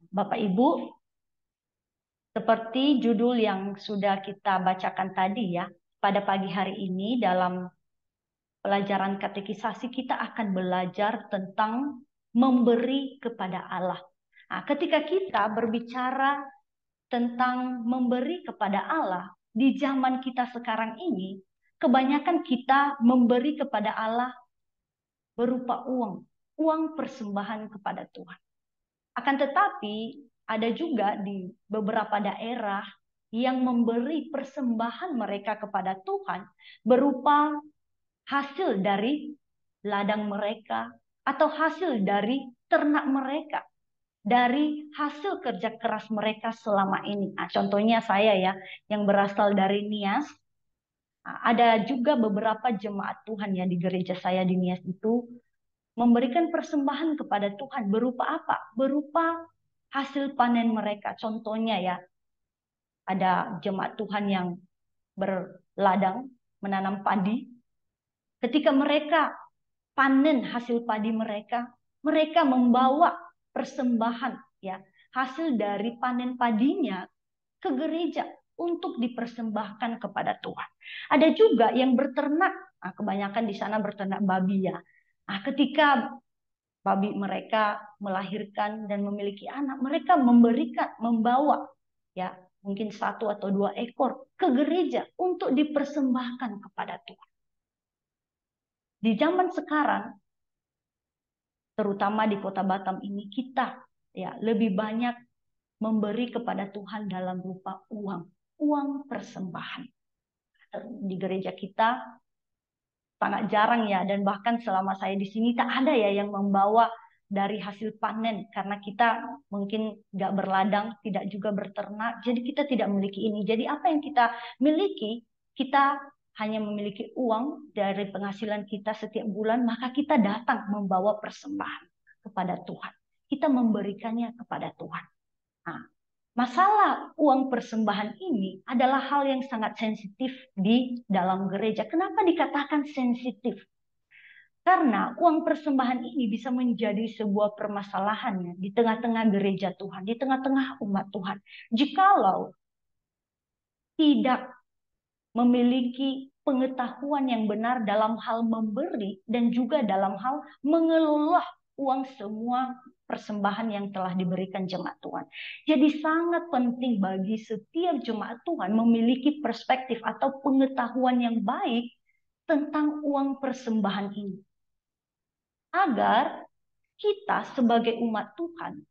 Bapak Ibu, seperti judul yang sudah kita bacakan tadi ya, pada pagi hari ini dalam pelajaran katekisasi kita akan belajar tentang memberi kepada Allah. Nah, ketika kita berbicara tentang memberi kepada Allah di zaman kita sekarang ini, kebanyakan kita memberi kepada Allah berupa uang, uang persembahan kepada Tuhan. Akan tetapi ada juga di beberapa daerah yang memberi persembahan mereka kepada Tuhan berupa hasil dari ladang mereka atau hasil dari ternak mereka, dari hasil kerja keras mereka selama ini. Nah, contohnya saya ya, yang berasal dari Nias. Nah, ada juga beberapa jemaat Tuhan ya di gereja saya di Nias itu memberikan persembahan kepada Tuhan berupa apa? Berupa hasil panen mereka. Contohnya ya, ada jemaat Tuhan yang berladang, menanam padi. Ketika mereka panen hasil padi mereka, mereka membawa persembahan ya, hasil dari panen padinya ke gereja untuk dipersembahkan kepada Tuhan. Ada juga yang berternak, nah, kebanyakan di sana berternak babi ya. Nah, ketika babi mereka melahirkan dan memiliki anak, mereka membawa ya mungkin satu atau dua ekor ke gereja untuk dipersembahkan kepada Tuhan. Di zaman sekarang, terutama di Kota Batam ini, kita ya lebih banyak memberi kepada Tuhan dalam rupa uang, uang persembahan. Di gereja kita sangat jarang ya, dan bahkan selama saya di sini tak ada ya yang membawa dari hasil panen, karena kita mungkin nggak berladang, tidak juga berternak, jadi kita tidak memiliki ini. Jadi apa yang kita miliki, kita hanya memiliki uang dari penghasilan kita setiap bulan, maka kita datang membawa persembahan kepada Tuhan. Kita memberikannya kepada Tuhan. Nah, masalah uang persembahan ini adalah hal yang sangat sensitif di dalam gereja. Kenapa dikatakan sensitif? Karena uang persembahan ini bisa menjadi sebuah permasalahan ya, di tengah-tengah gereja Tuhan, di tengah-tengah umat Tuhan. Jikalau tidak memiliki pengetahuan yang benar dalam hal memberi dan juga dalam hal mengelola uang semua persembahan yang telah diberikan jemaat Tuhan. Jadi sangat penting bagi setiap jemaat Tuhan memiliki perspektif atau pengetahuan yang baik tentang uang persembahan ini. Agar kita sebagai umat Tuhan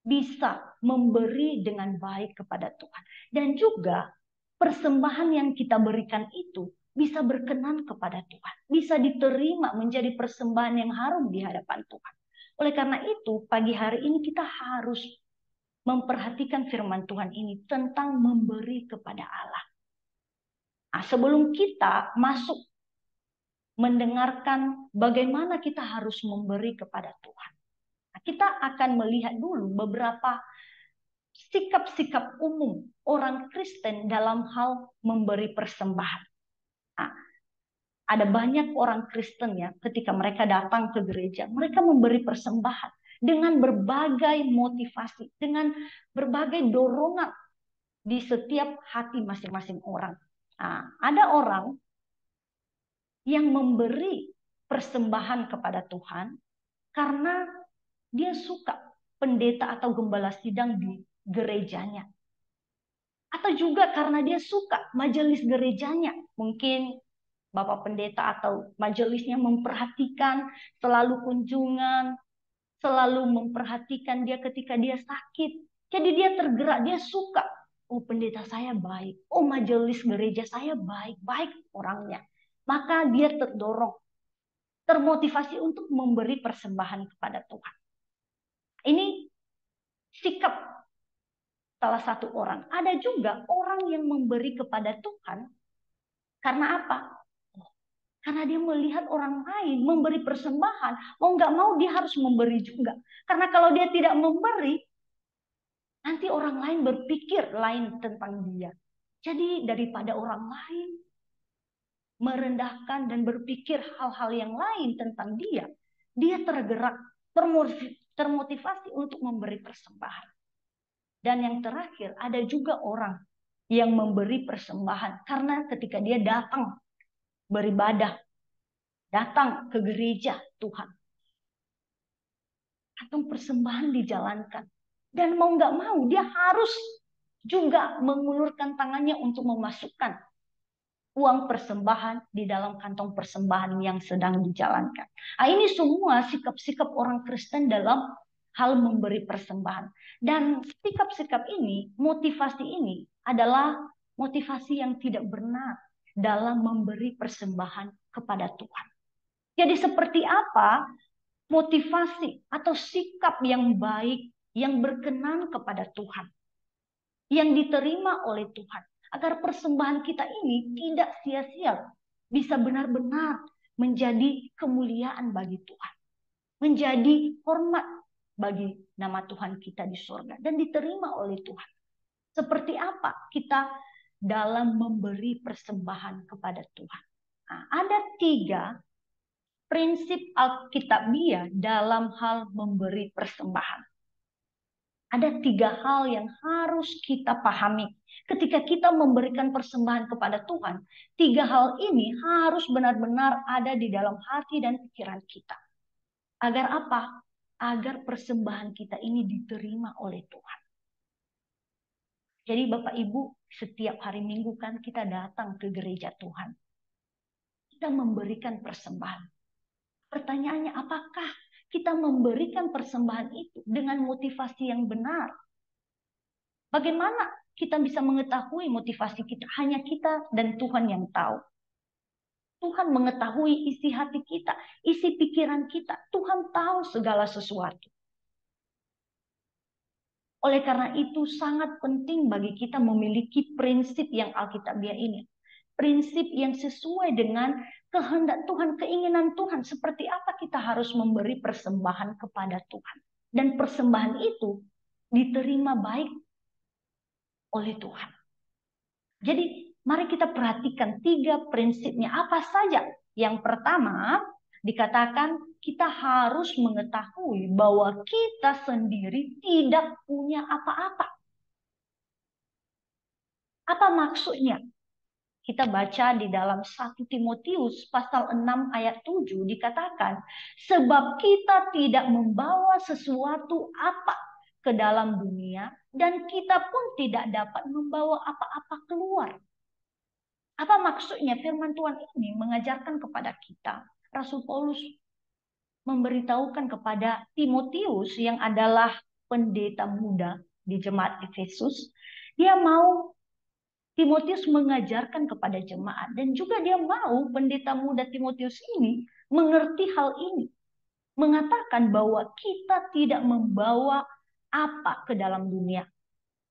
bisa memberi dengan baik kepada Tuhan. Dan juga persembahan yang kita berikan itu bisa berkenan kepada Tuhan. Bisa diterima menjadi persembahan yang harum di hadapan Tuhan. Oleh karena itu, pagi hari ini kita harus memperhatikan firman Tuhan ini tentang memberi kepada Allah. Nah, sebelum kita masuk mendengarkan bagaimana kita harus memberi kepada Tuhan, nah, kita akan melihat dulu beberapa sikap-sikap umum orang Kristen dalam hal memberi persembahan. Nah, ada banyak orang Kristen ya, ketika mereka datang ke gereja, mereka memberi persembahan dengan berbagai motivasi, dengan berbagai dorongan di setiap hati masing-masing orang. Nah, ada orang yang memberi persembahan kepada Tuhan karena dia suka pendeta atau gembala sidang di gerejanya. Atau juga karena dia suka majelis gerejanya. Mungkin Bapak Pendeta atau majelisnya memperhatikan, selalu kunjungan, selalu memperhatikan dia ketika dia sakit. Jadi dia tergerak, dia suka. Oh, pendeta saya baik. Oh, majelis gereja saya baik. Baik orangnya. Maka dia terdorong, termotivasi untuk memberi persembahan kepada Tuhan. Ini sikap salah satu orang. Ada juga orang yang memberi kepada Tuhan karena apa? Karena dia melihat orang lain memberi persembahan, mau nggak mau dia harus memberi juga. Karena kalau dia tidak memberi, nanti orang lain berpikir lain tentang dia. Jadi daripada orang lain merendahkan dan berpikir hal-hal yang lain tentang dia, dia tergerak, termotivasi untuk memberi persembahan. Dan yang terakhir, ada juga orang yang memberi persembahan karena ketika dia datang beribadah, datang ke gereja Tuhan, atau persembahan dijalankan. Dan mau nggak mau, dia harus juga mengulurkan tangannya untuk memasukkan uang persembahan di dalam kantong persembahan yang sedang dijalankan. Nah, ini semua sikap-sikap orang Kristen dalam hal memberi persembahan. Dan sikap-sikap ini, motivasi ini adalah motivasi yang tidak benar dalam memberi persembahan kepada Tuhan. Jadi seperti apa motivasi atau sikap yang baik yang berkenan kepada Tuhan, yang diterima oleh Tuhan, agar persembahan kita ini tidak sia-sia, bisa benar-benar menjadi kemuliaan bagi Tuhan, menjadi hormat bagi nama Tuhan kita di surga dan diterima oleh Tuhan. Seperti apa kita dalam memberi persembahan kepada Tuhan? Nah, ada 3 prinsip Alkitabiah dalam hal memberi persembahan. Ada 3 hal yang harus kita pahami ketika kita memberikan persembahan kepada Tuhan. 3 hal ini harus benar-benar ada di dalam hati dan pikiran kita. Agar apa? Agar persembahan kita ini diterima oleh Tuhan. Jadi Bapak Ibu, setiap hari Minggu kan kita datang ke gereja Tuhan. Kita memberikan persembahan. Pertanyaannya, apakah kita memberikan persembahan itu dengan motivasi yang benar? Bagaimana kita bisa mengetahui motivasi kita? Hanya kita dan Tuhan yang tahu. Tuhan mengetahui isi hati kita, isi pikiran kita. Tuhan tahu segala sesuatu. Oleh karena itu sangat penting bagi kita memiliki prinsip yang Alkitabiah ini. Prinsip yang sesuai dengan kehendak Tuhan, keinginan Tuhan. Seperti apa kita harus memberi persembahan kepada Tuhan. Dan persembahan itu diterima baik oleh Tuhan. Jadi mari kita perhatikan 3 prinsipnya. Apa saja? Yang pertama, dikatakan kita harus mengetahui bahwa kita sendiri tidak punya apa-apa. Apa maksudnya? Kita baca di dalam 1 Timotius pasal 6 ayat 7 dikatakan, sebab kita tidak membawa sesuatu apa ke dalam dunia dan kita pun tidak dapat membawa apa-apa keluar. Apa maksudnya? Firman Tuhan ini mengajarkan kepada kita. Rasul Paulus memberitahukan kepada Timotius yang adalah pendeta muda di jemaat Efesus. Dia mau Timotius mengajarkan kepada jemaat dan juga dia mau pendeta muda Timotius ini mengerti hal ini. Mengatakan bahwa kita tidak membawa apa ke dalam dunia.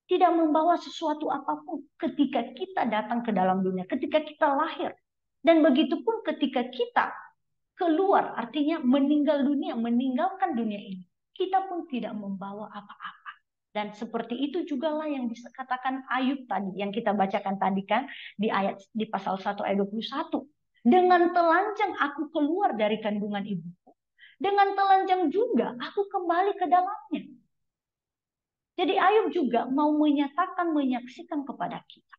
Tidak membawa sesuatu apapun ketika kita datang ke dalam dunia, ketika kita lahir. Dan begitu pun ketika kita keluar, artinya meninggal dunia, meninggalkan dunia ini. Kita pun tidak membawa apa-apa. Dan seperti itu juga lah yang dikatakan Ayub tadi, yang kita bacakan tadi kan di pasal 1 ayat 21. Dengan telanjang aku keluar dari kandungan ibuku. Dengan telanjang juga aku kembali ke dalamnya. Jadi Ayub juga mau menyatakan, menyaksikan kepada kita.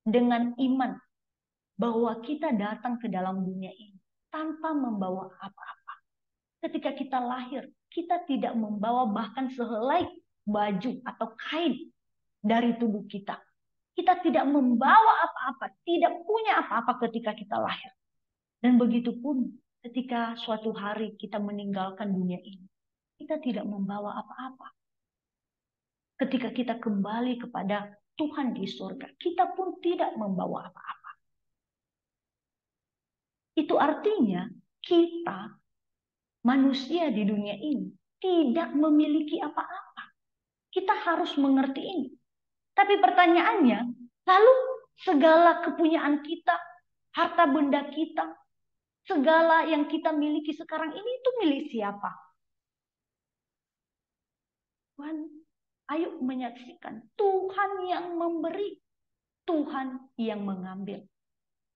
Dengan iman bahwa kita datang ke dalam dunia ini tanpa membawa apa-apa. Ketika kita lahir, kita tidak membawa bahkan sehelai baju atau kain dari tubuh kita. Kita tidak membawa apa-apa, tidak punya apa-apa ketika kita lahir. Dan begitu pun ketika suatu hari kita meninggalkan dunia ini, kita tidak membawa apa-apa. Ketika kita kembali kepada Tuhan di surga, kita pun tidak membawa apa-apa. Itu artinya kita manusia di dunia ini tidak memiliki apa-apa. Kita harus mengerti ini. Tapi pertanyaannya, lalu segala kepunyaan kita, harta benda kita, segala yang kita miliki sekarang ini itu milik siapa? Tuhan, ayo menyaksikan Tuhan yang memberi, Tuhan yang mengambil.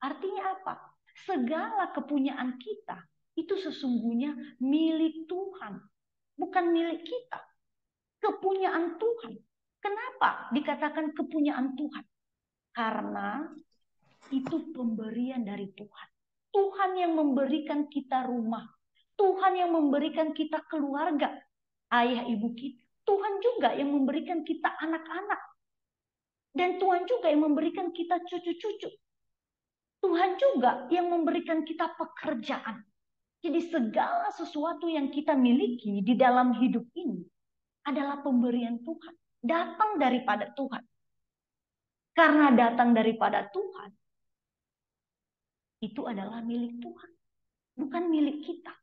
Artinya apa? Segala kepunyaan kita itu sesungguhnya milik Tuhan, bukan milik kita. Kepunyaan Tuhan. Kenapa dikatakan kepunyaan Tuhan? Karena itu pemberian dari Tuhan. Tuhan yang memberikan kita rumah. Tuhan yang memberikan kita keluarga. Ayah ibu kita. Tuhan juga yang memberikan kita anak-anak. Dan Tuhan juga yang memberikan kita cucu-cucu. Tuhan juga yang memberikan kita pekerjaan. Jadi segala sesuatu yang kita miliki di dalam hidup ini adalah pemberian Tuhan. Datang daripada Tuhan. Karena datang daripada Tuhan, itu adalah milik Tuhan. Bukan milik kita.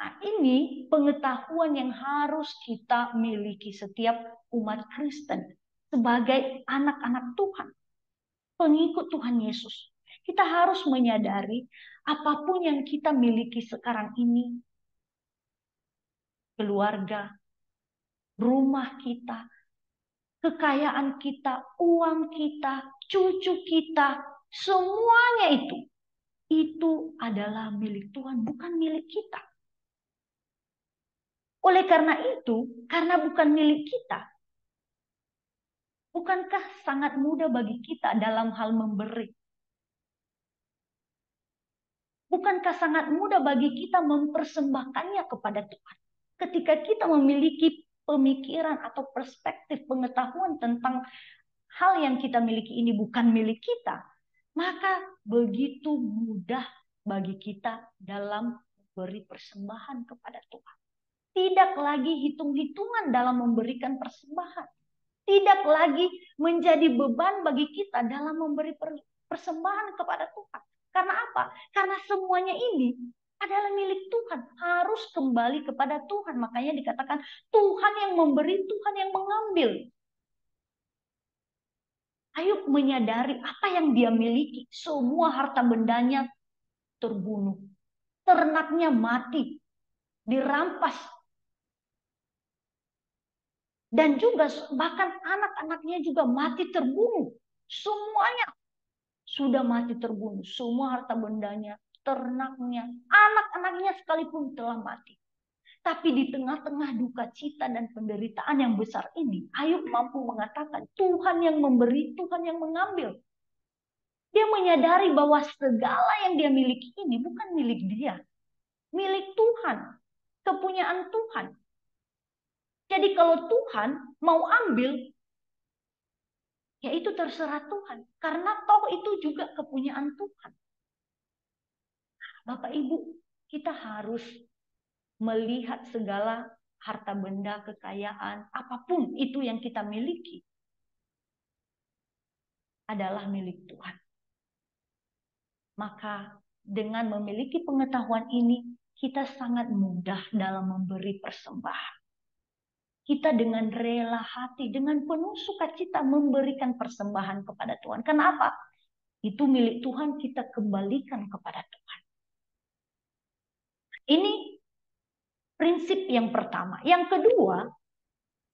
Nah, ini pengetahuan yang harus kita miliki setiap umat Kristen. Sebagai anak-anak Tuhan. Pengikut Tuhan Yesus. Kita harus menyadari apapun yang kita miliki sekarang ini. Keluarga, rumah kita, kekayaan kita, uang kita, cucu kita, semuanya itu adalah milik Tuhan, bukan milik kita. Oleh karena itu, karena bukan milik kita, bukankah sangat mudah bagi kita dalam hal memberi? Bukankah sangat mudah bagi kita mempersembahkannya kepada Tuhan? Ketika kita memiliki pemikiran atau perspektif pengetahuan tentang hal yang kita miliki ini bukan milik kita, maka begitu mudah bagi kita dalam memberi persembahan kepada Tuhan. Tidak lagi hitung-hitungan dalam memberikan persembahan. Tidak lagi menjadi beban bagi kita dalam memberi persembahan kepada Tuhan. Karena apa? Karena semuanya ini adalah milik Tuhan. Harus kembali kepada Tuhan. Makanya dikatakan Tuhan yang memberi, Tuhan yang mengambil. Ayub menyadari apa yang dia miliki. Semua harta bendanya terbunuh. Ternaknya mati. Dirampas. Dan juga bahkan anak-anaknya juga mati terbunuh. Semuanya sudah mati terbunuh. Semua harta bendanya, ternaknya, anak-anaknya sekalipun telah mati. Tapi di tengah-tengah duka cita dan penderitaan yang besar ini, Ayub mampu mengatakan, Tuhan yang memberi, Tuhan yang mengambil. Dia menyadari bahwa segala yang dia miliki ini bukan milik dia. Milik Tuhan. Kepunyaan Tuhan. Jadi kalau Tuhan mau ambil, ya itu terserah Tuhan. Karena toh itu juga kepunyaan Tuhan. Bapak Ibu, kita harus melihat segala harta benda, kekayaan, apapun itu yang kita miliki adalah milik Tuhan. Maka dengan memiliki pengetahuan ini, kita sangat mudah dalam memberi persembahan. Kita dengan rela hati, dengan penuh sukacita memberikan persembahan kepada Tuhan. Kenapa? Itu milik Tuhan, kita kembalikan kepada Tuhan. Ini prinsip yang pertama. Yang kedua,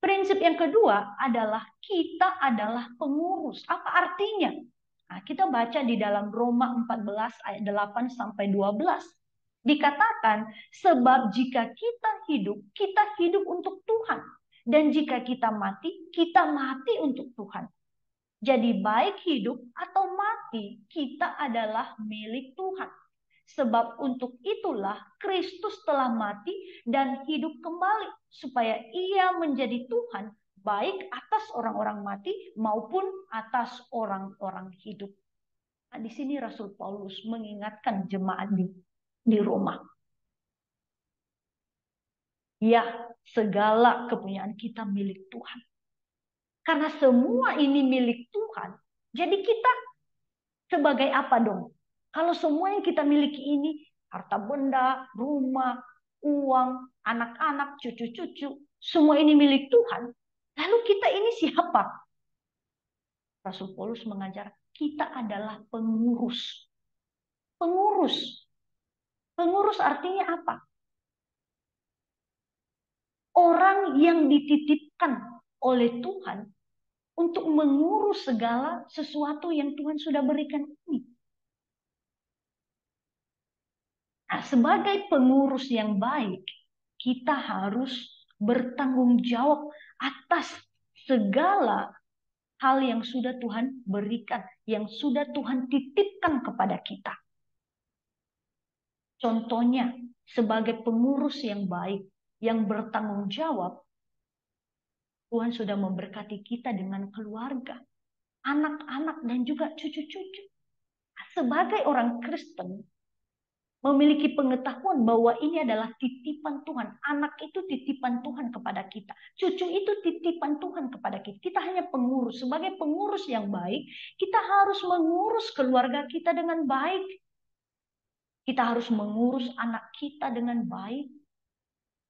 prinsip yang kedua adalah kita adalah pengurus. Apa artinya? Nah, kita baca di dalam Roma 14 ayat 8 sampai 12. Dikatakan, sebab jika kita hidup untuk Tuhan. Dan jika kita mati untuk Tuhan. Jadi baik hidup atau mati, kita adalah milik Tuhan. Sebab untuk itulah Kristus telah mati dan hidup kembali. Supaya ia menjadi Tuhan baik atas orang-orang mati maupun atas orang-orang hidup. Nah, di sini Rasul Paulus mengingatkan jemaat di Roma. Ya, segala kepunyaan kita milik Tuhan. Karena semua ini milik Tuhan, jadi kita sebagai apa dong? Kalau semua yang kita miliki ini, harta benda, rumah, uang, anak-anak, cucu-cucu, semua ini milik Tuhan, lalu kita ini siapa? Rasul Paulus mengajar, kita adalah pengurus. Pengurus. Pengurus artinya apa? Orang yang dititipkan oleh Tuhan untuk mengurus segala sesuatu yang Tuhan sudah berikan ini. Nah, sebagai pengurus yang baik, kita harus bertanggung jawab atas segala hal yang sudah Tuhan berikan, yang sudah Tuhan titipkan kepada kita. Contohnya, sebagai pengurus yang baik, yang bertanggung jawab, Tuhan sudah memberkati kita dengan keluarga, anak-anak, dan juga cucu-cucu. Sebagai orang Kristen, memiliki pengetahuan bahwa ini adalah titipan Tuhan. Anak itu titipan Tuhan kepada kita. Cucu itu titipan Tuhan kepada kita. Kita hanya pengurus. Sebagai pengurus yang baik, kita harus mengurus keluarga kita dengan baik. Kita harus mengurus anak kita dengan baik,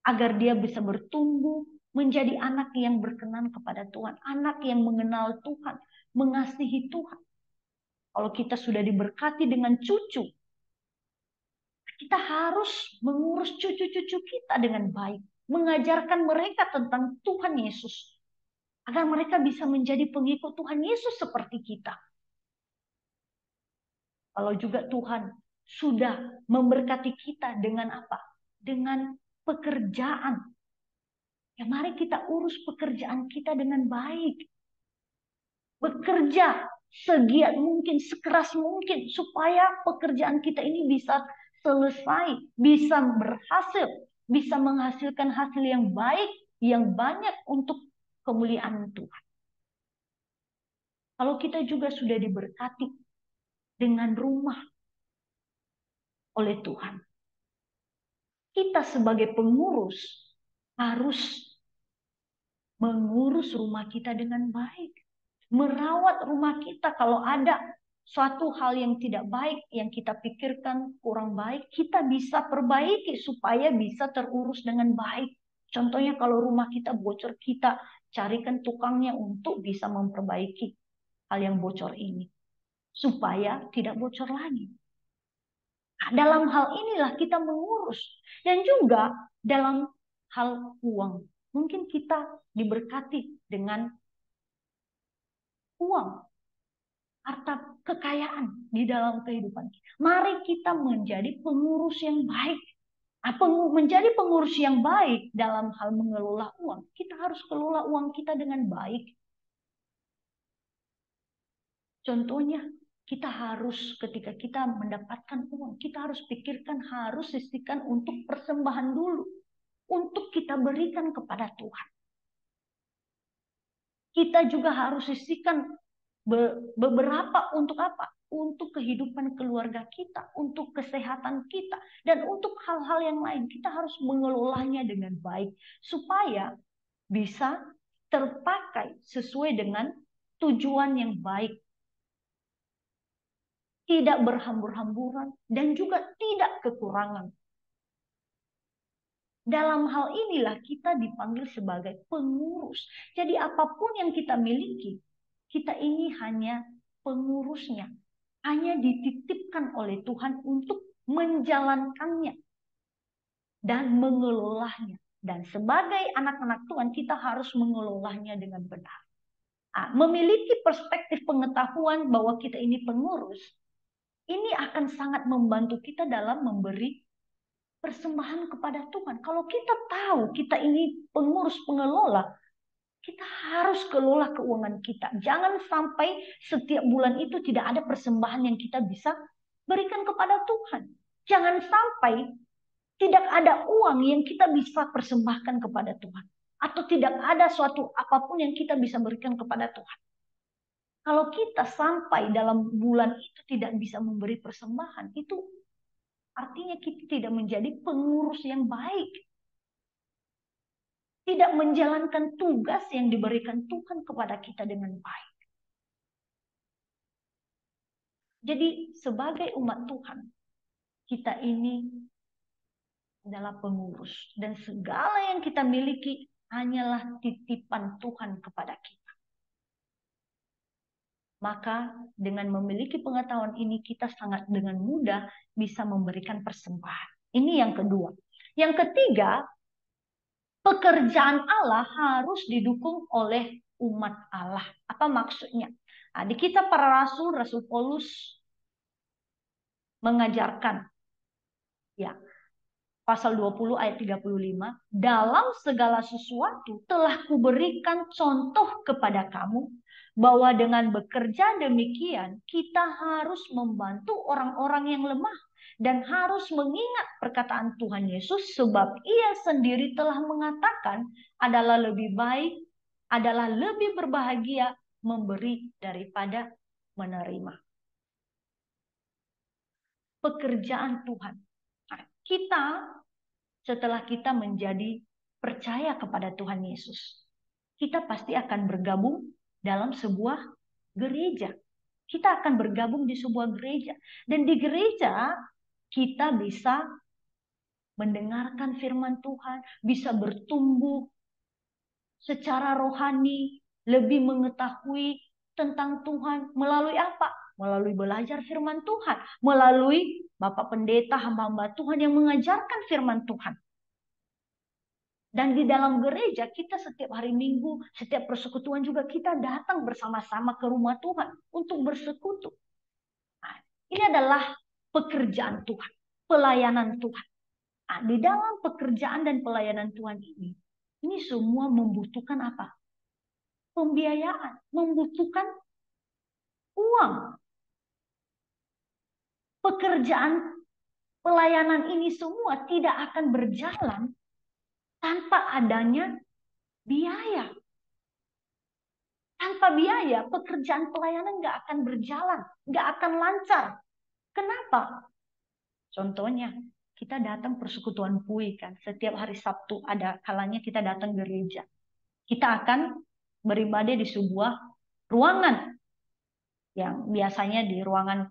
agar dia bisa bertumbuh menjadi anak yang berkenan kepada Tuhan. Anak yang mengenal Tuhan, mengasihi Tuhan. Kalau kita sudah diberkati dengan cucu, kita harus mengurus cucu-cucu kita dengan baik. Mengajarkan mereka tentang Tuhan Yesus. Agar mereka bisa menjadi pengikut Tuhan Yesus seperti kita. Kalau juga Tuhan sudah memberkati kita dengan apa? Dengan pekerjaan. Ya mari kita urus pekerjaan kita dengan baik. Bekerja segiat mungkin, sekeras mungkin. Supaya pekerjaan kita ini bisa selesai, bisa berhasil, bisa menghasilkan hasil yang baik, yang banyak untuk kemuliaan Tuhan. Kalau kita juga sudah diberkati dengan rumah oleh Tuhan, kita sebagai pengurus harus mengurus rumah kita dengan baik. Merawat rumah kita. Kalau ada suatu hal yang tidak baik, yang kita pikirkan kurang baik, kita bisa perbaiki supaya bisa terurus dengan baik. Contohnya kalau rumah kita bocor, kita carikan tukangnya untuk bisa memperbaiki hal yang bocor ini. Supaya tidak bocor lagi. Nah, dalam hal inilah kita mengurus. Dan juga dalam hal uang. Mungkin kita diberkati dengan uang, harta kekayaan di dalam kehidupan kita. Mari kita menjadi pengurus yang baik. Menjadi pengurus yang baik dalam hal mengelola uang. Kita harus kelola uang kita dengan baik. Contohnya, kita harus ketika kita mendapatkan uang, kita harus pikirkan, harus sisihkan untuk persembahan dulu. Untuk kita berikan kepada Tuhan. Kita juga harus sisihkan beberapa untuk apa? Untuk kehidupan keluarga kita, untuk kesehatan kita, dan untuk hal-hal yang lain. Kita harus mengelolanya dengan baik, supaya bisa terpakai sesuai dengan tujuan yang baik. Tidak berhambur-hamburan, dan juga tidak kekurangan. Dalam hal inilah kita dipanggil sebagai pengurus. Jadi apapun yang kita miliki, kita ini hanya pengurusnya. Hanya dititipkan oleh Tuhan untuk menjalankannya dan mengelolanya. Dan sebagai anak-anak Tuhan, kita harus mengelolanya dengan benar. Memiliki perspektif pengetahuan bahwa kita ini pengurus, ini akan sangat membantu kita dalam memberi persembahan kepada Tuhan. Kalau kita tahu kita ini pengurus, pengelola, kita harus kelola keuangan kita. Jangan sampai setiap bulan itu tidak ada persembahan yang kita bisa berikan kepada Tuhan. Jangan sampai tidak ada uang yang kita bisa persembahkan kepada Tuhan. Atau tidak ada suatu apapun yang kita bisa berikan kepada Tuhan. Kalau kita sampai dalam bulan itu tidak bisa memberi persembahan, itu artinya kita tidak menjadi pengurus yang baik. Tidak menjalankan tugas yang diberikan Tuhan kepada kita dengan baik. Jadi sebagai umat Tuhan, kita ini adalah pengurus. Dan segala yang kita miliki hanyalah titipan Tuhan kepada kita. Maka dengan memiliki pengetahuan ini, kita sangat dengan mudah bisa memberikan persembahan. Ini yang kedua. Yang ketiga, pekerjaan Allah harus didukung oleh umat Allah. Apa maksudnya? Di Kitab Para Rasul, Rasul Paulus mengajarkan, ya, pasal 20 ayat 35, dalam segala sesuatu telah kuberikan contoh kepada kamu, bahwa dengan bekerja demikian, kita harus membantu orang-orang yang lemah, dan harus mengingat perkataan Tuhan Yesus, sebab ia sendiri telah mengatakan adalah lebih berbahagia memberi daripada menerima. Pekerjaan Tuhan. Nah, kita setelah kita menjadi percaya kepada Tuhan Yesus, kita pasti akan bergabung dalam sebuah gereja. Kita akan bergabung di sebuah gereja. Dan di gereja kita bisa mendengarkan firman Tuhan, bisa bertumbuh secara rohani, lebih mengetahui tentang Tuhan. Melalui apa? Melalui belajar firman Tuhan. Melalui Bapak Pendeta, hamba-hamba Tuhan yang mengajarkan firman Tuhan. Dan di dalam gereja kita setiap hari Minggu, setiap persekutuan juga kita datang bersama-sama ke rumah Tuhan untuk bersekutu. Nah, ini adalah pekerjaan Tuhan, pelayanan Tuhan. Nah, di dalam pekerjaan dan pelayanan Tuhan ini semua membutuhkan apa? Pembiayaan, membutuhkan uang. Pekerjaan pelayanan ini semua tidak akan berjalan tanpa adanya biaya. Tanpa biaya, pekerjaan pelayanan nggak akan berjalan, nggak akan lancar. Kenapa? Contohnya, kita datang persekutuan PUI kan, setiap hari Sabtu ada kalanya kita datang gereja. Kita akan beribadah di sebuah ruangan yang biasanya di ruangan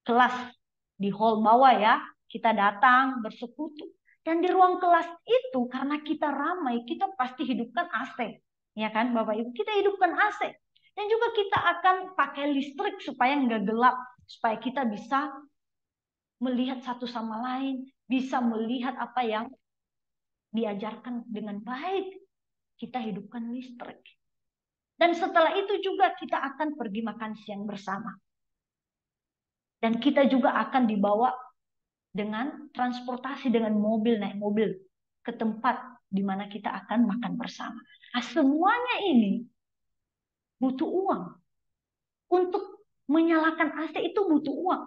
kelas di hall bawah ya. Kita datang bersekutu. Dan di ruang kelas itu karena kita ramai, kita pasti hidupkan AC. Ya kan Bapak Ibu, kita hidupkan AC. Dan juga kita akan pakai listrik supaya nggak gelap. Supaya kita bisa melihat satu sama lain. Bisa melihat apa yang diajarkan dengan baik. Kita hidupkan listrik. Dan setelah itu juga kita akan pergi makan siang bersama. Dan kita juga akan dibawa dengan transportasi, dengan mobil, naik mobil ke tempat di mana kita akan makan bersama. Nah, semuanya ini butuh uang. Untuk menyalakan AC itu butuh uang.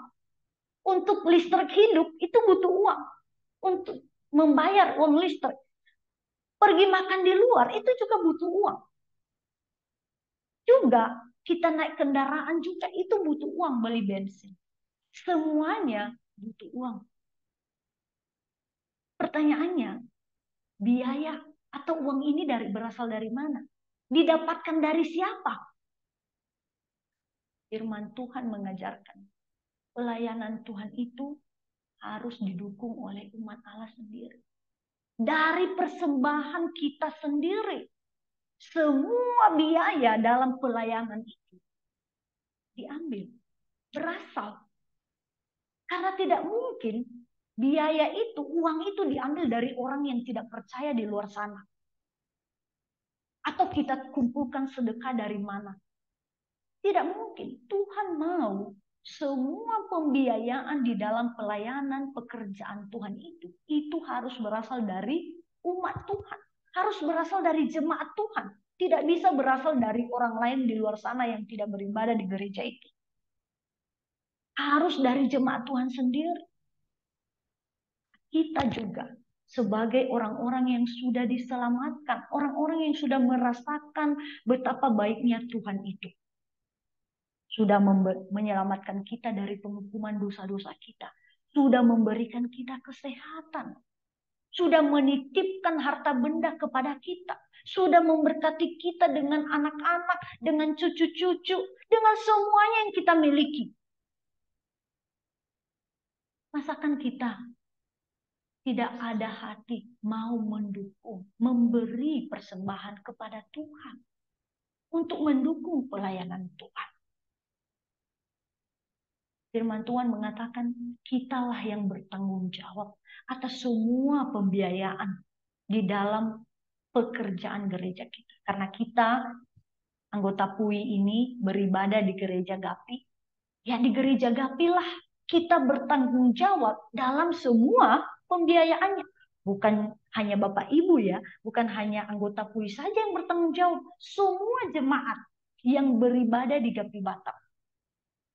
Untuk listrik hidup itu butuh uang. Untuk membayar uang listrik. Pergi makan di luar itu juga butuh uang. Juga kita naik kendaraan juga itu butuh uang, beli bensin. Semuanya butuh uang. Pertanyaannya, biaya atau uang ini berasal dari mana? Didapatkan dari siapa? Firman Tuhan mengajarkan, pelayanan Tuhan itu harus didukung oleh umat Allah sendiri. Dari persembahan kita sendiri. Semua biaya dalam pelayanan itu diambil, berasal. Karena tidak mungkin biaya itu, uang itu diambil dari orang yang tidak percaya di luar sana. Atau kita kumpulkan sedekah dari mana. Tidak mungkin. Tuhan mau semua pembiayaan di dalam pelayanan pekerjaan Tuhan itu harus berasal dari umat Tuhan. Harus berasal dari jemaat Tuhan. Tidak bisa berasal dari orang lain di luar sana yang tidak beribadah di gereja itu. Harus dari jemaat Tuhan sendiri. Kita juga sebagai orang-orang yang sudah diselamatkan, orang-orang yang sudah merasakan betapa baiknya Tuhan itu. Sudah menyelamatkan kita dari penghukuman dosa-dosa kita. Sudah memberikan kita kesehatan. Sudah menitipkan harta benda kepada kita. Sudah memberkati kita dengan anak-anak, dengan cucu-cucu, dengan semuanya yang kita miliki. Masakan kita tidak ada hati mau mendukung, memberi persembahan kepada Tuhan untuk mendukung pelayanan Tuhan. Firman Tuhan mengatakan, kitalah yang bertanggung jawab atas semua pembiayaan di dalam pekerjaan gereja kita. Karena kita, anggota PUI ini, beribadah di gereja GAPI. Ya di gereja GAPI lah kita bertanggung jawab dalam semua pembiayaannya. Bukan hanya Bapak Ibu ya, bukan hanya anggota PUI saja yang bertanggung jawab. Semua jemaat yang beribadah di GAPI Batam.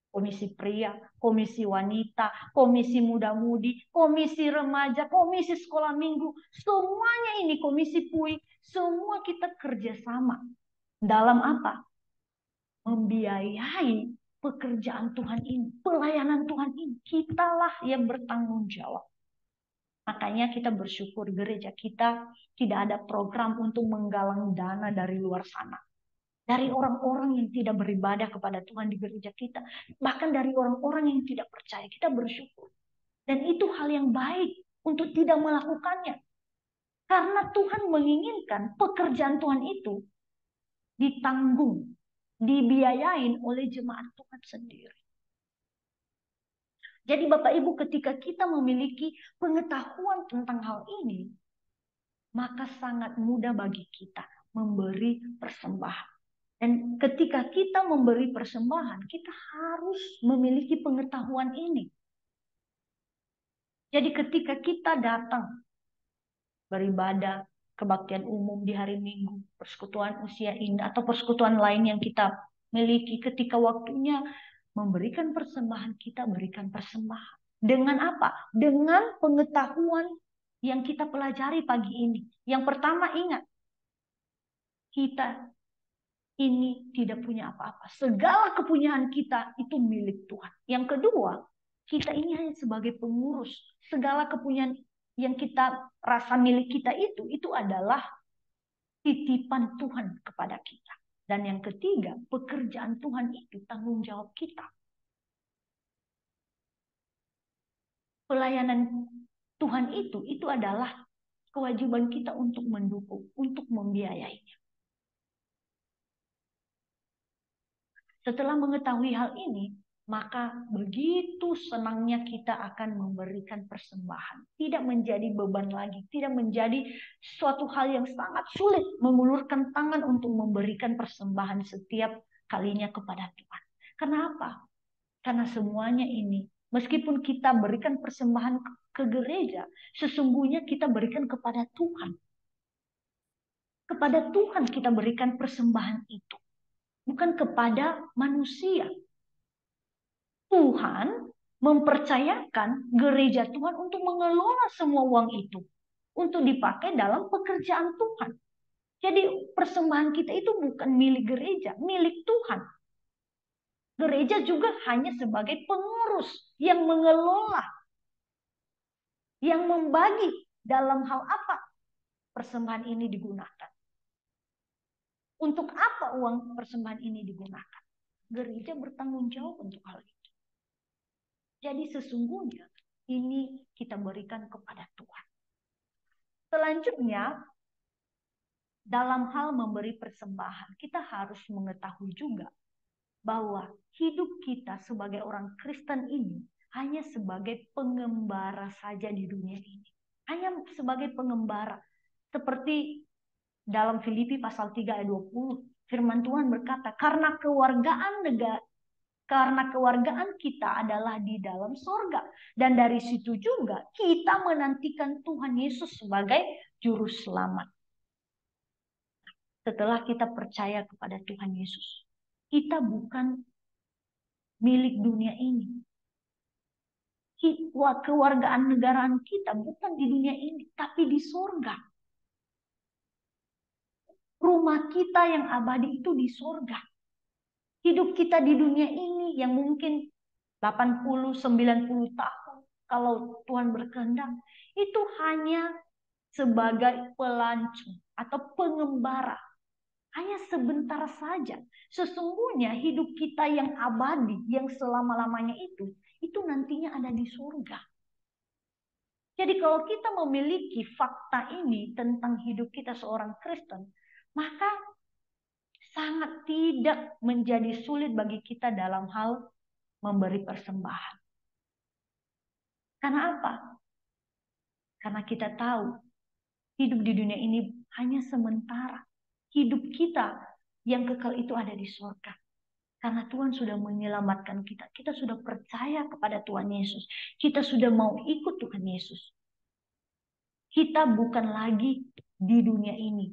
Komisi pria, komisi wanita, komisi muda-mudi, komisi remaja, komisi sekolah minggu. Semuanya ini komisi PUI, semua kita kerjasama. Dalam apa? Membiayai pekerjaan Tuhan ini, pelayanan Tuhan ini. Kitalah yang bertanggung jawab. Makanya kita bersyukur gereja kita tidak ada program untuk menggalang dana dari luar sana. Dari orang-orang yang tidak beribadah kepada Tuhan di gereja kita. Bahkan dari orang-orang yang tidak percaya. Kita bersyukur. Dan itu hal yang baik untuk tidak melakukannya. Karena Tuhan menginginkan pekerjaan Tuhan itu ditanggung, dibiayain oleh jemaat Tuhan sendiri. Jadi Bapak Ibu, ketika kita memiliki pengetahuan tentang hal ini, maka sangat mudah bagi kita memberi persembahan. Dan ketika kita memberi persembahan, kita harus memiliki pengetahuan ini. Jadi ketika kita datang beribadah, kebaktian umum di hari Minggu, persekutuan usia indah, atau persekutuan lain yang kita miliki, ketika waktunya memberikan persembahan, kita berikan persembahan. Dengan apa? Dengan pengetahuan yang kita pelajari pagi ini. Yang pertama, ingat, kita ini tidak punya apa-apa. Segala kepunyaan kita itu milik Tuhan. Yang kedua, kita ini hanya sebagai pengurus. Segala kepunyaan yang kita rasa milik kita itu adalah titipan Tuhan kepada kita. Dan yang ketiga, pekerjaan Tuhan itu tanggung jawab kita. Pelayanan Tuhan itu adalah kewajiban kita untuk mendukung, untuk membiayainya. Setelah mengetahui hal ini, maka begitu senangnya kita akan memberikan persembahan. Tidak menjadi beban lagi, tidak menjadi suatu hal yang sangat sulit mengulurkan tangan untuk memberikan persembahan setiap kalinya kepada Tuhan. Kenapa? Karena semuanya ini, meskipun kita berikan persembahan ke gereja, sesungguhnya kita berikan kepada Tuhan. Kepada Tuhan kita berikan persembahan itu. Bukan kepada manusia. Tuhan mempercayakan gereja Tuhan untuk mengelola semua uang itu. Untuk dipakai dalam pekerjaan Tuhan. Jadi persembahan kita itu bukan milik gereja, milik Tuhan. Gereja juga hanya sebagai pengurus yang mengelola. Yang membagi dalam hal apa persembahan ini digunakan. Untuk apa uang persembahan ini digunakan? Gereja bertanggung jawab untuk hal itu. Jadi sesungguhnya ini kita berikan kepada Tuhan. Selanjutnya, dalam hal memberi persembahan, kita harus mengetahui juga bahwa hidup kita sebagai orang Kristen ini hanya sebagai pengembara saja di dunia ini. Hanya sebagai pengembara. Seperti dalam Filipi pasal 3 ayat 20, firman Tuhan berkata, karena kewargaan kita adalah di dalam sorga. Dan dari situ juga kita menantikan Tuhan Yesus sebagai juru selamat. Setelah kita percaya kepada Tuhan Yesus, kita bukan milik dunia ini. Kewargaan negaraan kita bukan di dunia ini, tapi di sorga. Rumah kita yang abadi itu di sorga. Hidup kita di dunia ini yang mungkin 80-90 tahun, kalau Tuhan berkehendak, itu hanya sebagai pelancong atau pengembara. Hanya sebentar saja. Sesungguhnya hidup kita yang abadi, yang selama-lamanya itu nantinya ada di surga. Jadi kalau kita memiliki fakta ini tentang hidup kita seorang Kristen, maka sangat tidak menjadi sulit bagi kita dalam hal memberi persembahan. Karena apa? Karena kita tahu hidup di dunia ini hanya sementara. Hidup kita yang kekal itu ada di surga. Karena Tuhan sudah menyelamatkan kita. Kita sudah percaya kepada Tuhan Yesus. Kita sudah mau ikut Tuhan Yesus. Kita bukan lagi di dunia ini,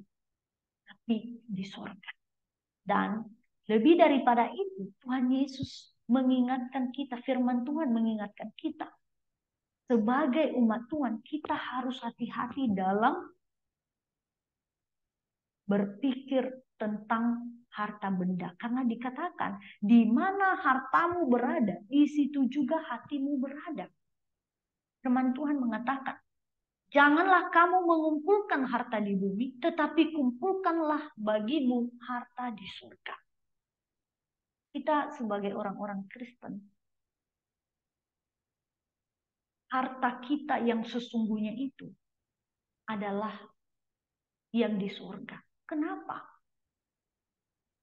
tapi di sorga. Dan lebih daripada itu, Tuhan Yesus mengingatkan kita, firman Tuhan mengingatkan kita. Sebagai umat Tuhan, kita harus hati-hati dalam berpikir tentang harta benda. Karena dikatakan, di mana hartamu berada, di situ juga hatimu berada. Firman Tuhan mengatakan, janganlah kamu mengumpulkan harta di bumi, tetapi kumpulkanlah bagimu harta di surga. Kita sebagai orang-orang Kristen, harta kita yang sesungguhnya itu adalah yang di surga. Kenapa?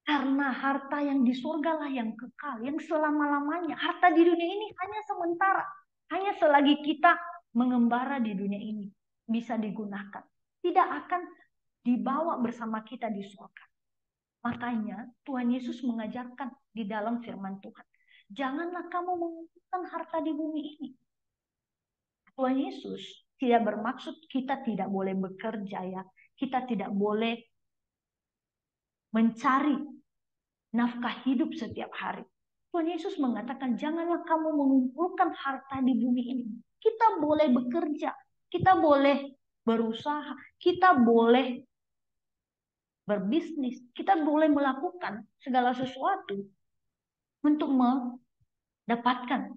Karena harta yang di surga lah yang kekal, yang selama-lamanya. Harta di dunia ini hanya sementara. Hanya selagi kita mengembara di dunia ini bisa digunakan. Tidak akan dibawa bersama kita di surga. Makanya Tuhan Yesus mengajarkan di dalam firman Tuhan. Janganlah kamu mengumpulkan harta di bumi ini. Tuhan Yesus tidak bermaksud kita tidak boleh bekerja ya. Kita tidak boleh mencari nafkah hidup setiap hari. Tuhan Yesus mengatakan, janganlah kamu mengumpulkan harta di bumi ini. Kita boleh bekerja, kita boleh berusaha, kita boleh berbisnis, kita boleh melakukan segala sesuatu untuk mendapatkan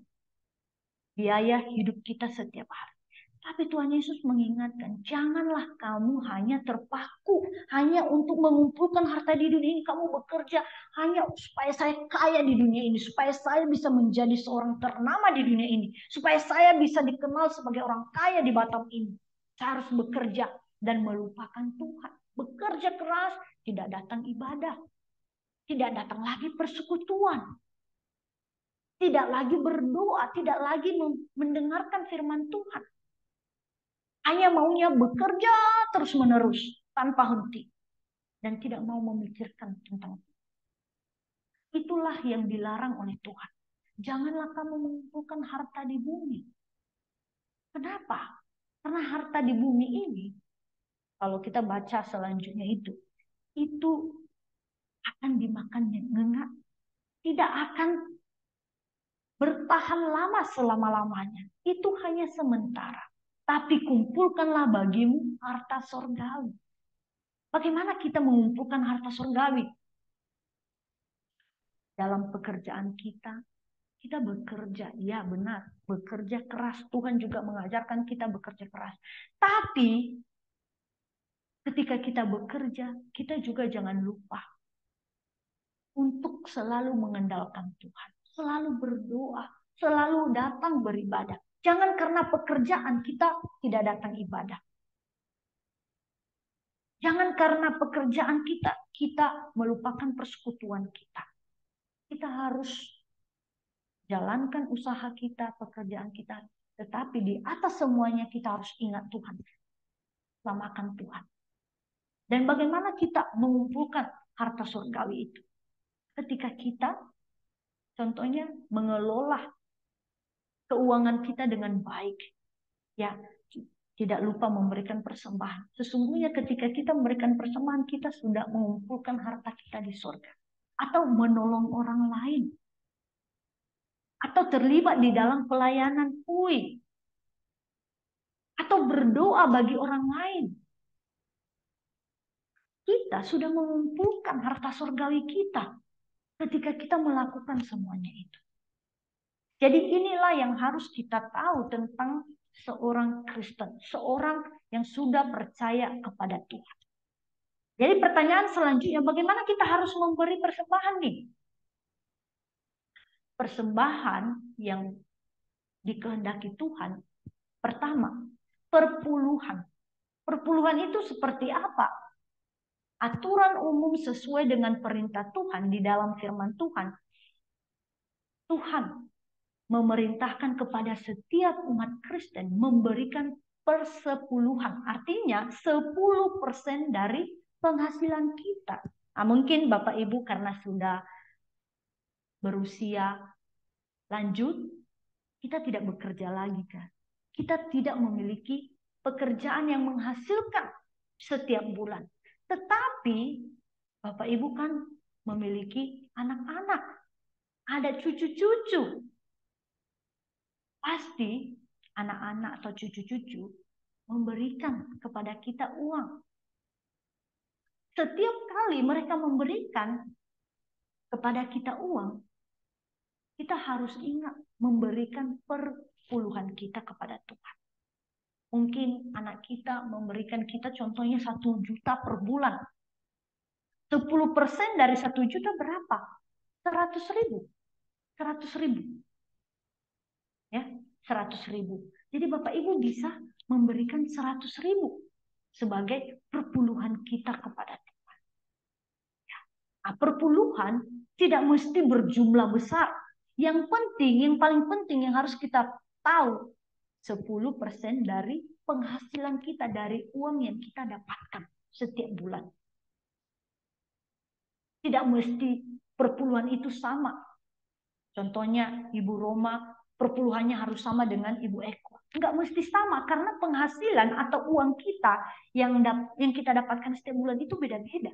biaya hidup kita setiap hari. Tapi Tuhan Yesus mengingatkan, janganlah kamu hanya terpaku, hanya untuk mengumpulkan harta di dunia ini. Kamu bekerja hanya supaya saya kaya di dunia ini, supaya saya bisa menjadi seorang ternama di dunia ini, supaya saya bisa dikenal sebagai orang kaya di Batam ini. Saya harus bekerja dan melupakan Tuhan. Bekerja keras, tidak datang ibadah. Tidak datang lagi persekutuan. Tidak lagi berdoa, tidak lagi mendengarkan firman Tuhan. Hanya maunya bekerja terus-menerus tanpa henti. Dan tidak mau memikirkan tentang itu. Itulah yang dilarang oleh Tuhan. Janganlah kamu mengumpulkan harta di bumi. Kenapa? Karena harta di bumi ini, kalau kita baca selanjutnya itu akan dimakan nyengat. Tidak akan bertahan lama selama-lamanya. Itu hanya sementara. Tapi kumpulkanlah bagimu harta surgawi. Bagaimana kita mengumpulkan harta surgawi? Dalam pekerjaan kita bekerja. Ya benar, bekerja keras. Tuhan juga mengajarkan kita bekerja keras. Tapi ketika kita bekerja, kita juga jangan lupa untuk selalu mengandalkan Tuhan. Selalu berdoa, selalu datang beribadah. Jangan karena pekerjaan kita tidak datang ibadah. Jangan karena pekerjaan kita melupakan persekutuan kita. Kita harus jalankan usaha kita, pekerjaan kita. Tetapi di atas semuanya kita harus ingat Tuhan. Selamatkan Tuhan. Dan bagaimana kita mengumpulkan harta surgawi itu? Ketika kita contohnya mengelola keuangan kita dengan baik. Ya, tidak lupa memberikan persembahan. Sesungguhnya ketika kita memberikan persembahan, kita sudah mengumpulkan harta kita di surga. Atau menolong orang lain. Atau terlibat di dalam pelayanan puing. Atau berdoa bagi orang lain. Kita sudah mengumpulkan harta surgawi kita ketika kita melakukan semuanya itu. Jadi inilah yang harus kita tahu tentang seorang Kristen, seorang yang sudah percaya kepada Tuhan. Jadi pertanyaan selanjutnya, bagaimana kita harus memberi persembahan nih? Persembahan yang dikehendaki Tuhan, pertama, perpuluhan. Perpuluhan itu seperti apa? Aturan umum sesuai dengan perintah Tuhan di dalam firman Tuhan. Tuhan memerintahkan kepada setiap umat Kristen memberikan persepuluhan. Artinya 10% dari penghasilan kita. Nah, mungkin Bapak Ibu karena sudah berusia lanjut, kita tidak bekerja lagi kan. Kita tidak memiliki pekerjaan yang menghasilkan setiap bulan. Tetapi Bapak Ibu kan memiliki anak-anak, ada cucu-cucu. Pasti anak-anak atau cucu-cucu memberikan kepada kita uang. Setiap kali mereka memberikan kepada kita uang, kita harus ingat memberikan perpuluhan kita kepada Tuhan. Mungkin anak kita memberikan kita contohnya 1 juta per bulan. 10% dari 1 juta berapa? 100.000. 100.000. Ya, 100.000. Jadi Bapak Ibu bisa memberikan 100.000 sebagai perpuluhan kita kepada Tuhan. Nah, perpuluhan tidak mesti berjumlah besar. Yang penting, yang paling penting yang harus kita tahu, 10% dari penghasilan kita, dari uang yang kita dapatkan setiap bulan. Tidak mesti perpuluhan itu sama. Contohnya Ibu Roma, perpuluhannya harus sama dengan Ibu Eko. Enggak mesti sama, karena penghasilan atau uang kita yang kita dapatkan setiap bulan itu beda-beda.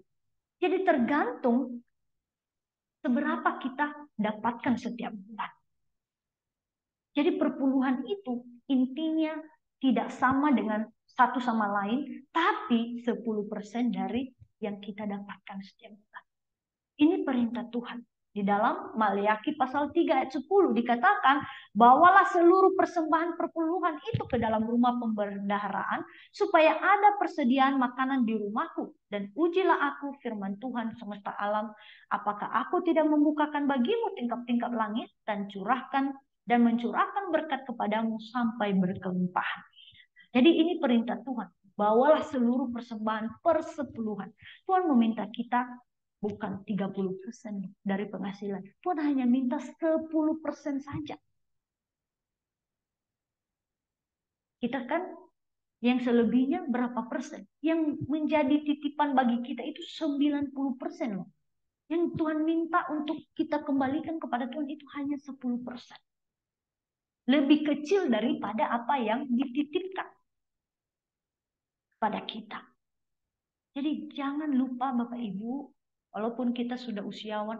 Jadi tergantung seberapa kita dapatkan setiap bulan. Jadi perpuluhan itu intinya tidak sama dengan satu sama lain, tapi 10% dari yang kita dapatkan setiap bulan. Ini perintah Tuhan. Di dalam Maliaki pasal 3 ayat 10 dikatakan, bawalah seluruh persembahan perpuluhan itu ke dalam rumah pembendaharaan, supaya ada persediaan makanan di rumahku. Dan ujilah aku, firman Tuhan semesta alam, apakah aku tidak membukakan bagimu tingkap-tingkap langit dan mencurahkan berkat kepadamu sampai berkelimpahan. Jadi ini perintah Tuhan. Bawalah seluruh persembahan persepuluhan. Tuhan meminta kita bukan 30% dari penghasilan. Tuhan hanya minta 10% saja. Kita kan yang selebihnya berapa persen? Yang menjadi titipan bagi kita itu 90% loh. Yang Tuhan minta untuk kita kembalikan kepada Tuhan itu hanya 10%. Lebih kecil daripada apa yang dititipkan pada kita. Jadi jangan lupa Bapak Ibu, walaupun kita sudah usiawan,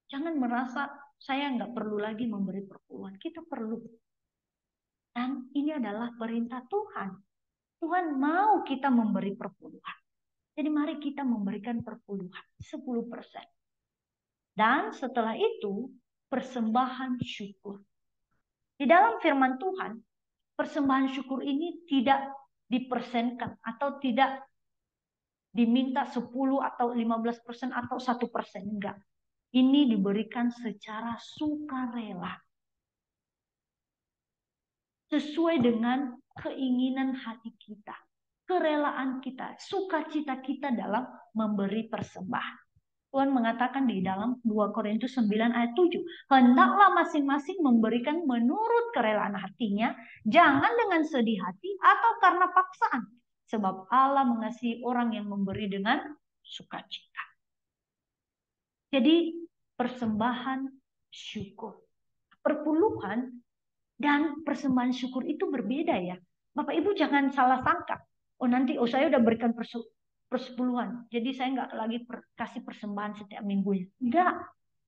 jangan merasa saya nggak perlu lagi memberi perpuluhan. Kita perlu. Dan ini adalah perintah Tuhan. Tuhan mau kita memberi perpuluhan. Jadi mari kita memberikan perpuluhan 10%. Dan setelah itu persembahan syukur. Di dalam firman Tuhan, persembahan syukur ini tidak dipersenkan atau tidak diminta 10 atau 15% atau 1%. Enggak. Ini diberikan secara sukarela. Sesuai dengan keinginan hati kita. Kerelaan kita. Sukacita kita dalam memberi persembahan. Tuhan mengatakan di dalam 2 Korintus 9 ayat 7. Hendaklah masing-masing memberikan menurut kerelaan hatinya. Jangan dengan sedih hati atau karena paksaan. Sebab Allah mengasihi orang yang memberi dengan sukacita. Jadi persembahan syukur. Perpuluhan dan persembahan syukur itu berbeda ya. Bapak Ibu jangan salah sangka. Nanti saya udah berikan persepuluhan. Jadi saya nggak lagi kasih persembahan setiap minggunya. Enggak.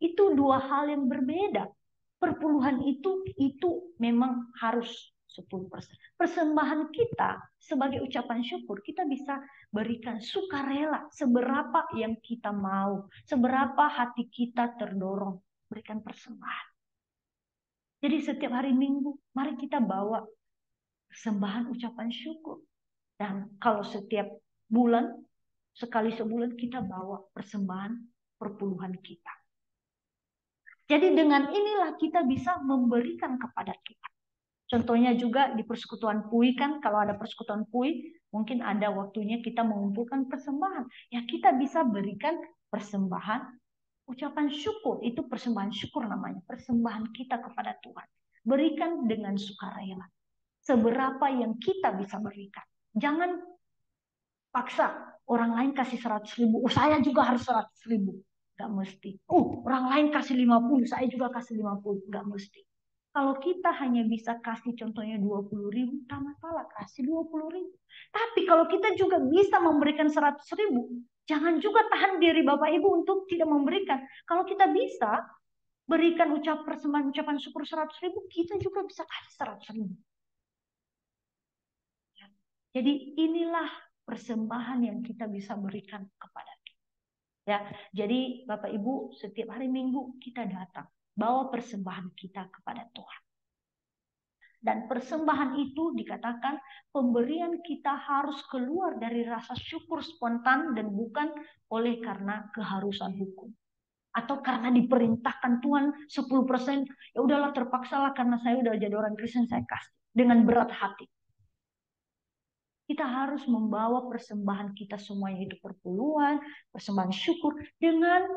Itu dua hal yang berbeda. Perpuluhan itu memang harus 10%. Persembahan kita sebagai ucapan syukur, kita bisa berikan sukarela seberapa yang kita mau, seberapa hati kita terdorong berikan persembahan. Jadi setiap hari Minggu, mari kita bawa persembahan ucapan syukur. Dan kalau setiap bulan, sekali sebulan kita bawa persembahan perpuluhan kita. Jadi dengan inilah kita bisa memberikan kepada kita. Contohnya juga di persekutuan PUI kan, kalau ada persekutuan PUI, mungkin ada waktunya kita mengumpulkan persembahan. Ya kita bisa berikan persembahan ucapan syukur. Itu persembahan syukur namanya. Persembahan kita kepada Tuhan. Berikan dengan sukarela. Seberapa yang kita bisa berikan. Jangan paksa orang lain kasih 100.000. Saya juga harus 100.000. Gak mesti. Orang lain kasih 50, saya juga kasih 50. Gak mesti. Kalau kita hanya bisa kasih contohnya 20.000, tak masalah, kasih 20.000. Tapi kalau kita juga bisa memberikan 100.000, jangan juga tahan diri Bapak Ibu untuk tidak memberikan. Kalau kita bisa berikan ucapan syukur 100.000, kita juga bisa kasih 100.000. Jadi inilah persembahan yang kita bisa berikan kepada kita. Ya, jadi Bapak Ibu setiap hari Minggu kita datang bawa persembahan kita kepada Tuhan. Dan persembahan itu dikatakan pemberian kita harus keluar dari rasa syukur spontan dan bukan oleh karena keharusan hukum. Atau karena diperintahkan Tuhan 10%, ya udahlah terpaksalah karena saya udah jadi orang Kristen saya kasih dengan berat hati. Kita harus membawa persembahan kita semuanya itu perpuluhan, persembahan syukur dengan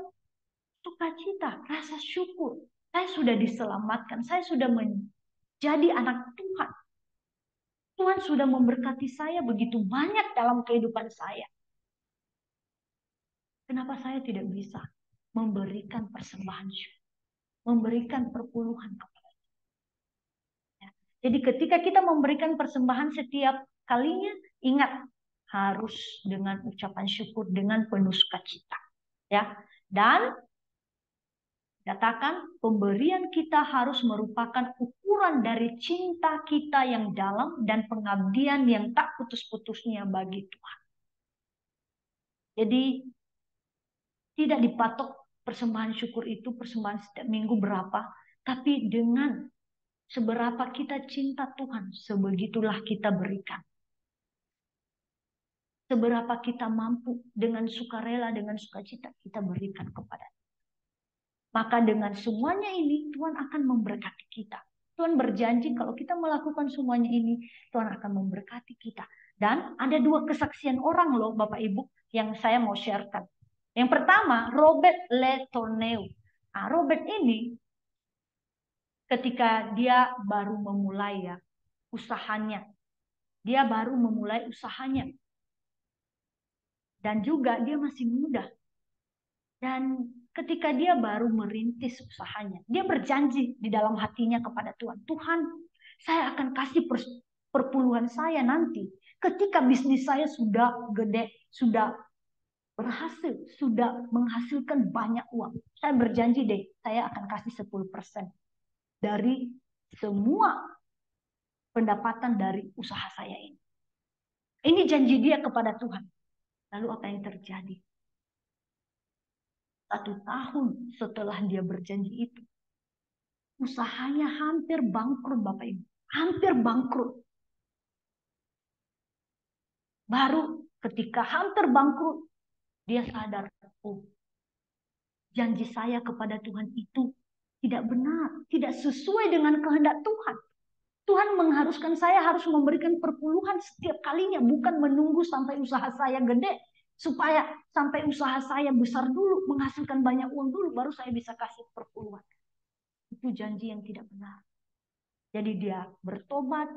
sukacita, rasa syukur. Saya sudah diselamatkan, saya sudah menjadi anak Tuhan. Tuhan sudah memberkati saya begitu banyak dalam kehidupan saya. Kenapa saya tidak bisa memberikan persembahan syukur, memberikan perpuluhan kepada Tuhan? Jadi ketika kita memberikan persembahan setiap kalinya, ingat harus dengan ucapan syukur, dengan penuh sukacita. Ya, dan katakan pemberian kita harus merupakan ukuran dari cinta kita yang dalam dan pengabdian yang tak putus-putusnya bagi Tuhan. Jadi tidak dipatok persembahan syukur itu, persembahan setiap minggu berapa, tapi dengan seberapa kita cinta Tuhan, sebegitulah kita berikan. Seberapa kita mampu dengan sukarela, dengan sukacita kita berikan kepada. Maka dengan semuanya ini Tuhan akan memberkati kita. Tuhan berjanji kalau kita melakukan semuanya ini, Tuhan akan memberkati kita. Dan ada dua kesaksian orang loh Bapak Ibu yang saya mau sharekan. Yang pertama, Robert Le Tourneur. Nah, Robert ini ketika dia baru memulai ya usahanya. Dia baru memulai usahanya. Dan juga dia masih muda. Dan ketika dia baru merintis usahanya, dia berjanji di dalam hatinya kepada Tuhan, Tuhan, saya akan kasih perpuluhan saya nanti ketika bisnis saya sudah gede, sudah berhasil, sudah menghasilkan banyak uang. Saya berjanji deh, saya akan kasih 10% dari semua pendapatan dari usaha saya ini. Ini janji dia kepada Tuhan. Lalu apa yang terjadi? 1 tahun setelah dia berjanji itu, usahanya hampir bangkrut Bapak Ibu. Hampir bangkrut. Baru ketika hampir bangkrut, dia sadar, oh, janji saya kepada Tuhan itu tidak benar, tidak sesuai dengan kehendak Tuhan. Tuhan mengharuskan saya harus memberikan perpuluhan setiap kalinya, bukan menunggu sampai usaha saya gede, supaya sampai usaha saya besar dulu, menghasilkan banyak uang dulu, baru saya bisa kasih perpuluhan. Itu janji yang tidak benar. Jadi dia bertobat,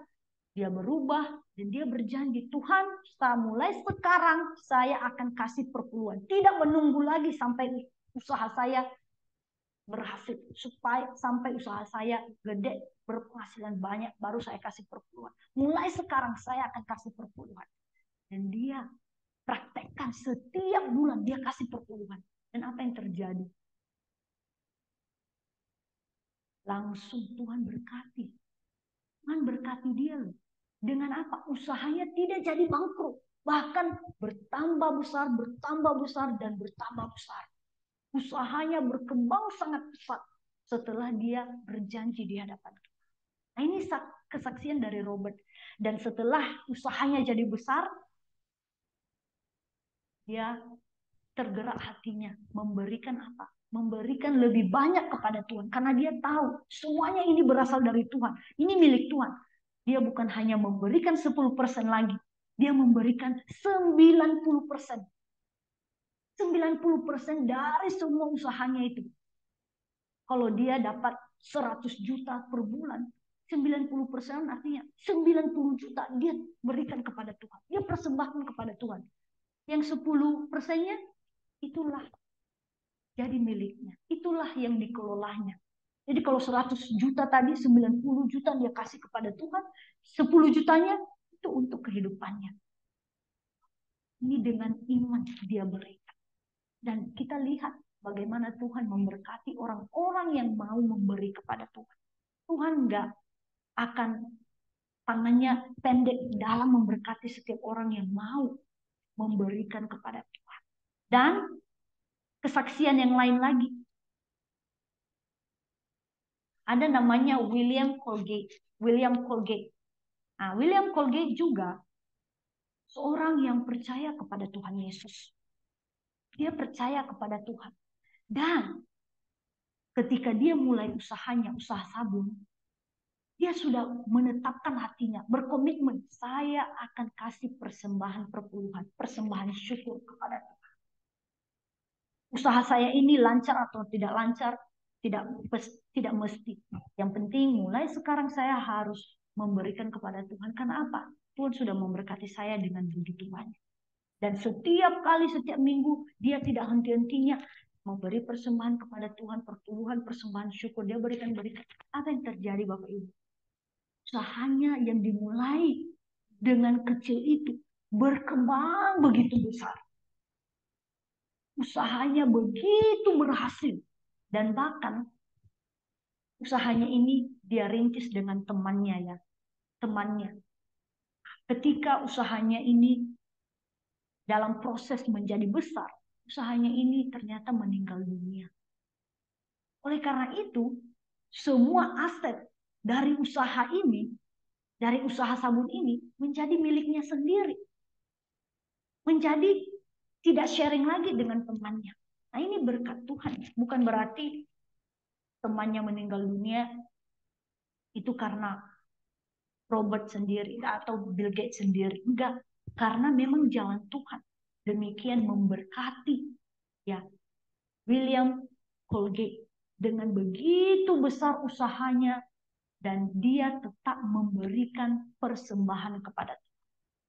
dia berubah, dan dia berjanji, Tuhan, mulai sekarang saya akan kasih perpuluhan. Tidak menunggu lagi sampai usaha saya berhasil, supaya sampai usaha saya gede, berpenghasilan banyak, baru saya kasih perpuluhan. Mulai sekarang saya akan kasih perpuluhan. Dan dia praktekkan setiap bulan dia kasih perpuluhan. Dan apa yang terjadi? Langsung Tuhan berkati. Tuhan berkati dia loh. Dengan apa? Usahanya tidak jadi bangkrut. Bahkan bertambah besar, dan bertambah besar. Usahanya berkembang sangat pesat setelah dia berjanji di hadapan Tuhan. Nah, ini kesaksian dari Robert. Dan setelah usahanya jadi besar, dia tergerak hatinya memberikan apa? Memberikan lebih banyak kepada Tuhan. Karena dia tahu semuanya ini berasal dari Tuhan. Ini milik Tuhan. Dia bukan hanya memberikan 10% lagi. Dia memberikan 90%. 90% dari semua usahanya itu. Kalau dia dapat 100 juta per bulan, 90% artinya 90 juta dia berikan kepada Tuhan. Dia persembahkan kepada Tuhan. Yang 10%-nya itulah jadi miliknya. Itulah yang dikelolanya. Jadi kalau 100 juta tadi, 90 juta dia kasih kepada Tuhan, 10 jutanya itu untuk kehidupannya. Ini dengan iman dia berikan. Dan kita lihat bagaimana Tuhan memberkati orang-orang yang mau memberi kepada Tuhan. Tuhan nggak akan tangannya pendek dalam memberkati setiap orang yang mau memberikan kepada Tuhan. Dan kesaksian yang lain lagi. Ada namanya William Colgate. William Colgate. Nah, William Colgate juga seorang yang percaya kepada Tuhan Yesus. Dia percaya kepada Tuhan. Dan ketika dia mulai usahanya, usaha sabun, dia sudah menetapkan hatinya, berkomitmen, saya akan kasih persembahan perpuluhan, persembahan syukur kepada Tuhan. Usaha saya ini lancar atau tidak lancar, tidak mesti. Yang penting mulai sekarang saya harus memberikan kepada Tuhan. Karena apa? Tuhan sudah memberkati saya dengan begitu banyak. Dan setiap kali, setiap minggu, dia tidak henti-hentinya memberi persembahan kepada Tuhan, perpuluhan, persembahan syukur. Dia berikan. Apa yang terjadi Bapak Ibu? Usahanya yang dimulai dengan kecil itu berkembang begitu besar. Usahanya begitu berhasil. Dan bahkan usahanya ini dia rintis dengan temannya ya. Temannya. Ketika usahanya ini dalam proses menjadi besar, usahanya ini ternyata meninggal dunia. Oleh karena itu, semua aset dari usaha ini, dari usaha sabun ini, menjadi miliknya sendiri. Menjadi tidak sharing lagi dengan temannya. Nah ini berkat Tuhan. Bukan berarti temannya meninggal dunia itu karena Robert sendiri atau Bill Gates sendiri. Enggak. Karena memang jalan Tuhan. Demikian memberkati ya William Colgate dengan begitu besar usahanya dan dia tetap memberikan persembahan kepada Tuhan.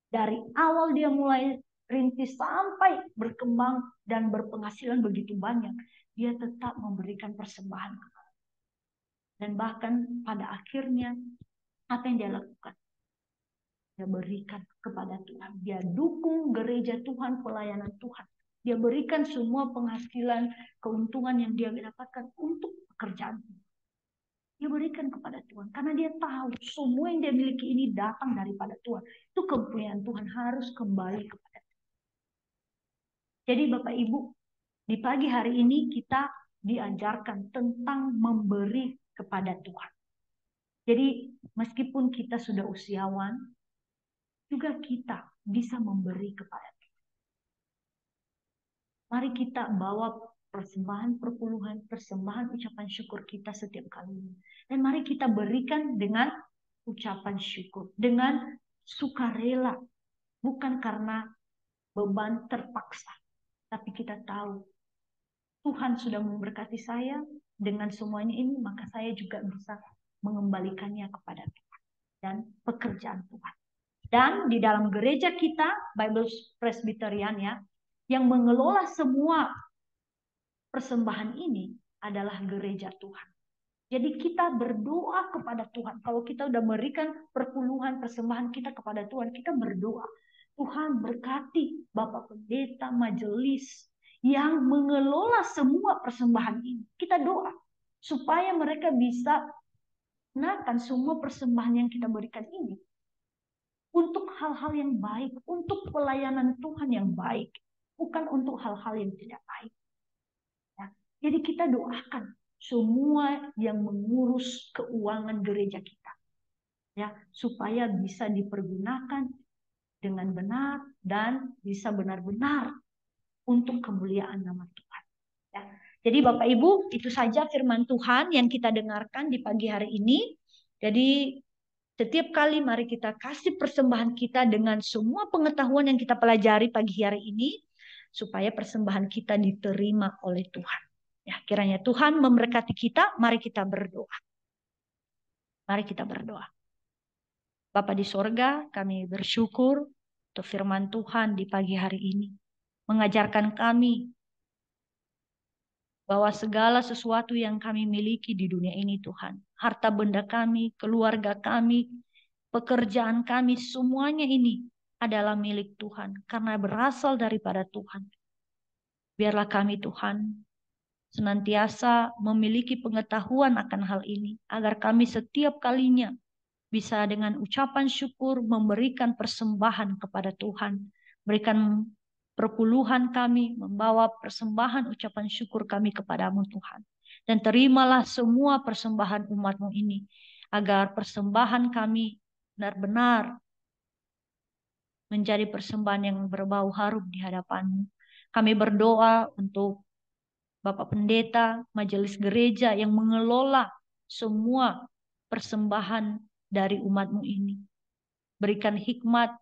Dari awal dia mulai rintis sampai berkembang dan berpenghasilan begitu banyak, dia tetap memberikan persembahan kepada Tuhan. Dan bahkan pada akhirnya apa yang dia lakukan? Dia berikan kepada Tuhan. Dia dukung gereja Tuhan, pelayanan Tuhan. Dia berikan semua penghasilan, keuntungan yang dia dapatkan untuk pekerjaan Tuhan. Dia berikan kepada Tuhan. Karena dia tahu semua yang dia miliki ini datang daripada Tuhan. Itu kepunyaan Tuhan harus kembali kepada Tuhan. Jadi Bapak Ibu, di pagi hari ini kita diajarkan tentang memberi kepada Tuhan. Jadi meskipun kita sudah usiawan, juga kita bisa memberi kepada Tuhan. Mari kita bawa persembahan perpuluhan, persembahan ucapan syukur kita setiap kali. Dan mari kita berikan dengan ucapan syukur, dengan sukarela, bukan karena beban terpaksa, tapi kita tahu Tuhan sudah memberkati saya dengan semuanya ini, maka saya juga bisa mengembalikannya kepada Tuhan dan pekerjaan Tuhan. Dan di dalam gereja kita, Bible Presbyterian ya, yang mengelola semua persembahan ini adalah gereja Tuhan. Jadi kita berdoa kepada Tuhan. Kalau kita udah memberikan perpuluhan persembahan kita kepada Tuhan, kita berdoa. Tuhan berkati Bapak Pendeta, majelis yang mengelola semua persembahan ini. Kita doa supaya mereka bisa gunakan semua persembahan yang kita berikan ini untuk hal-hal yang baik, untuk pelayanan Tuhan yang baik, bukan untuk hal-hal yang tidak baik. Ya. Jadi kita doakan semua yang mengurus keuangan gereja kita, ya, supaya bisa dipergunakan dengan benar dan bisa benar-benar untuk kemuliaan nama Tuhan. Ya. Jadi Bapak Ibu, itu saja firman Tuhan yang kita dengarkan di pagi hari ini. Jadi setiap kali mari kita kasih persembahan kita dengan semua pengetahuan yang kita pelajari pagi hari ini, supaya persembahan kita diterima oleh Tuhan. Ya, kiranya Tuhan memberkati kita. Mari kita berdoa. Mari kita berdoa. Bapa di sorga, kami bersyukur untuk firman Tuhan di pagi hari ini. Mengajarkan kami bahwa segala sesuatu yang kami miliki di dunia ini Tuhan, harta benda kami, keluarga kami, pekerjaan kami, semuanya ini adalah milik Tuhan karena berasal daripada Tuhan. Biarlah kami Tuhan senantiasa memiliki pengetahuan akan hal ini agar kami setiap kalinya bisa dengan ucapan syukur memberikan persembahan kepada Tuhan. Berikan perpuluhan kami, membawa persembahan ucapan syukur kami kepadamu Tuhan. Dan terimalah semua persembahan umatmu ini, agar persembahan kami benar-benar menjadi persembahan yang berbau harum di hadapanmu. Kami berdoa untuk Bapak Pendeta, majelis gereja yang mengelola semua persembahan dari umatmu ini. Berikan hikmat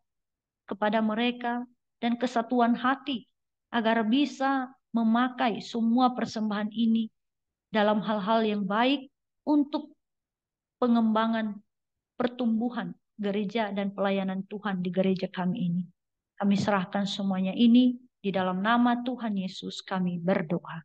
kepada mereka dan kesatuan hati agar bisa memakai semua persembahan ini dalam hal-hal yang baik untuk pengembangan pertumbuhan gereja dan pelayanan Tuhan di gereja kami ini. Kami serahkan semuanya ini di dalam nama Tuhan Yesus kami berdoa.